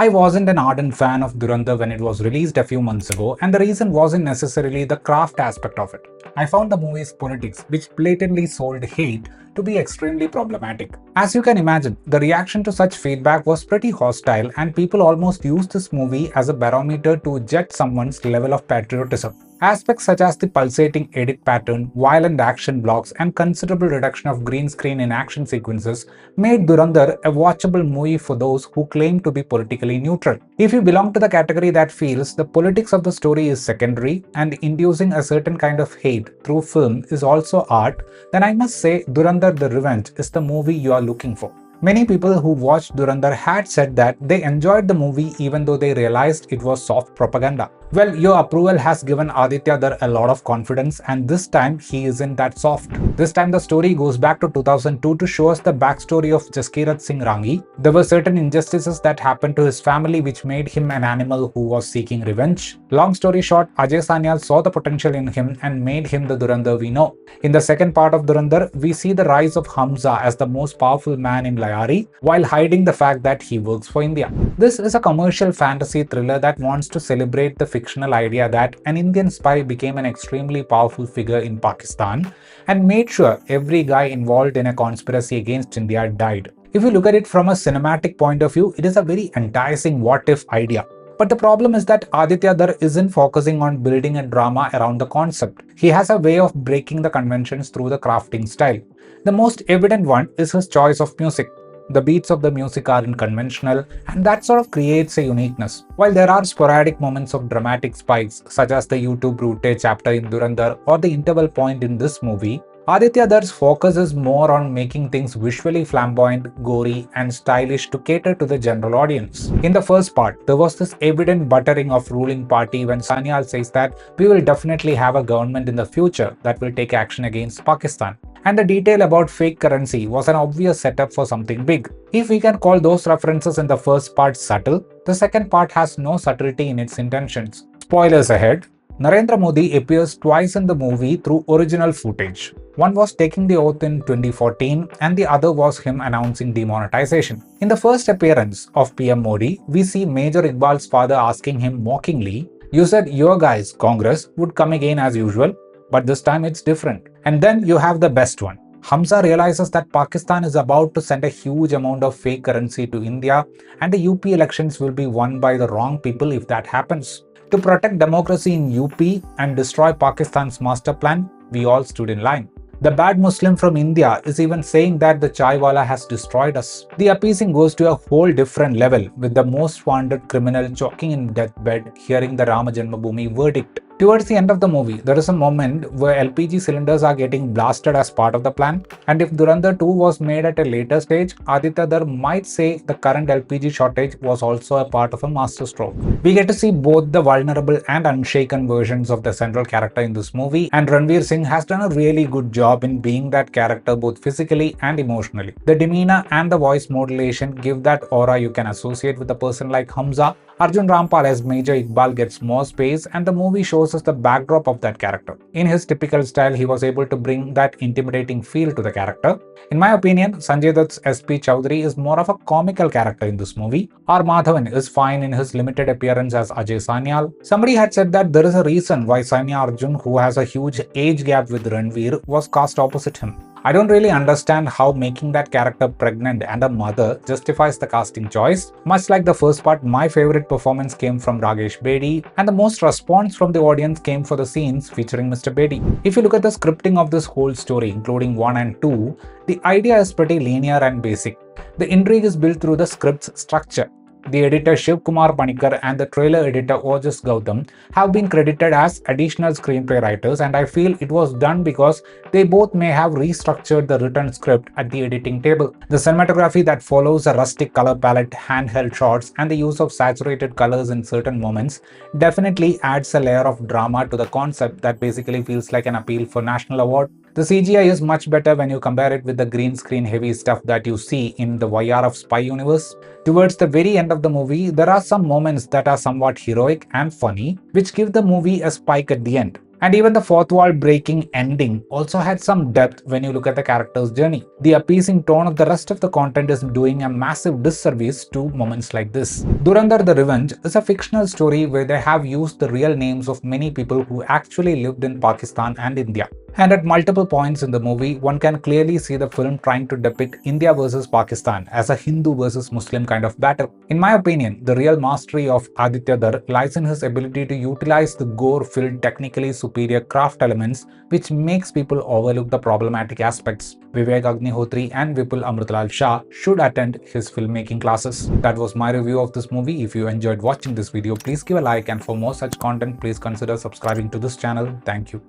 I wasn't an ardent fan of Dhurandhar when it was released a few months ago, and the reason wasn't necessarily the craft aspect of it. I found the movie's politics, which blatantly sold hate, to be extremely problematic. As you can imagine, the reaction to such feedback was pretty hostile, and people almost used this movie as a barometer to judge someone's level of patriotism. Aspects such as the pulsating edit pattern, violent action blocks, and considerable reduction of green screen in action sequences made Dhurandhar a watchable movie for those who claim to be politically neutral. If you belong to the category that feels the politics of the story is secondary and inducing a certain kind of hate through film is also art, then I must say Dhurandhar the Revenge is the movie you are looking for. Many people who watched Dhurandhar had said that they enjoyed the movie even though they realized it was soft propaganda. Well, your approval has given Aditya Dhar a lot of confidence, and this time he isn't that soft. This time the story goes back to 2002 to show us the backstory of Jaskirat Singh Rangi. There were certain injustices that happened to his family which made him an animal who was seeking revenge. Long story short, Ajay Sanyal saw the potential in him and made him the Dhurandhar we know. In the second part of Dhurandhar, we see the rise of Hamza as the most powerful man in Layari while hiding the fact that he works for India. This is a commercial fantasy thriller that wants to celebrate the fictional idea that an Indian spy became an extremely powerful figure in Pakistan and made sure every guy involved in a conspiracy against India died. If you look at it from a cinematic point of view, it is a very enticing what-if idea. But the problem is that Aditya Dhar isn't focusing on building a drama around the concept. He has a way of breaking the conventions through the crafting style. The most evident one is his choice of music. The beats of the music are unconventional, and that sort of creates a uniqueness. While there are sporadic moments of dramatic spikes, such as the YouTube Brute chapter in Dhurandhar or the interval point in this movie, Aditya Dhar's focus is more on making things visually flamboyant, gory, and stylish to cater to the general audience. In the first part, there was this evident buttering of ruling party when Sanyal says that we will definitely have a government in the future that will take action against Pakistan. And the detail about fake currency was an obvious setup for something big. If we can call those references in the first part subtle, the second part has no subtlety in its intentions. Spoilers ahead. Narendra Modi appears twice in the movie through original footage. One was taking the oath in 2014 and the other was him announcing demonetization. In the first appearance of PM Modi, we see Major Iqbal's father asking him mockingly, "You said your guys, Congress, would come again as usual, but this time it's different." And then you have the best one. Hamza realizes that Pakistan is about to send a huge amount of fake currency to India and the UP elections will be won by the wrong people if that happens. To protect democracy in UP and destroy Pakistan's master plan, we all stood in line. The bad Muslim from India is even saying that the chaiwala has destroyed us. The appeasing goes to a whole different level, with the most wanted criminal choking in deathbed hearing the Rama Janmabhoomi verdict. Towards the end of the movie, there is a moment where LPG cylinders are getting blasted as part of the plan, and if Dhurandhar 2 was made at a later stage, Aditya Dhar might say the current LPG shortage was also a part of a masterstroke. We get to see both the vulnerable and unshaken versions of the central character in this movie, and Ranveer Singh has done a really good job in being that character both physically and emotionally. The demeanor and the voice modulation give that aura you can associate with a person like Hamza. Arjun Rampal as Major Iqbal gets more space, and the movie shows us the backdrop of that character. In his typical style, he was able to bring that intimidating feel to the character. In my opinion, Sanjay Dutt's SP Chowdhury is more of a comical character in this movie. R. Madhavan is fine in his limited appearance as Ajay Sanyal. Somebody had said that there is a reason why Sanya Arjun, who has a huge age gap with Ranveer, was cast opposite him. I don't really understand how making that character pregnant and a mother justifies the casting choice. Much like the first part, my favorite performance came from Ragesh Bedi, and the most response from the audience came for the scenes featuring Mr. Bedi. If you look at the scripting of this whole story, including 1 and 2, the idea is pretty linear and basic. The intrigue is built through the script's structure. The editor Shiv Kumar Panikkar and the trailer editor Ojas Gautam have been credited as additional screenplay writers, and I feel it was done because they both may have restructured the written script at the editing table. The cinematography that follows a rustic color palette, handheld shots, and the use of saturated colors in certain moments definitely adds a layer of drama to the concept that basically feels like an appeal for national award. The CGI is much better when you compare it with the green screen heavy stuff that you see in the YRF spy universe. Towards the very end of the movie, there are some moments that are somewhat heroic and funny, which give the movie a spike at the end. And even the fourth wall breaking ending also had some depth when you look at the character's journey. The appeasing tone of the rest of the content is doing a massive disservice to moments like this. Dhurandhar the Revenge is a fictional story where they have used the real names of many people who actually lived in Pakistan and India. And at multiple points in the movie, one can clearly see the film trying to depict India versus Pakistan as a Hindu versus Muslim kind of battle. In my opinion, the real mastery of Aditya Dhar lies in his ability to utilize the gore-filled, technically superior craft elements, which makes people overlook the problematic aspects. Vivek Agnihotri and Vipul Amritlal Shah should attend his filmmaking classes. That was my review of this movie. If you enjoyed watching this video, please give a like, and for more such content, please consider subscribing to this channel. Thank you.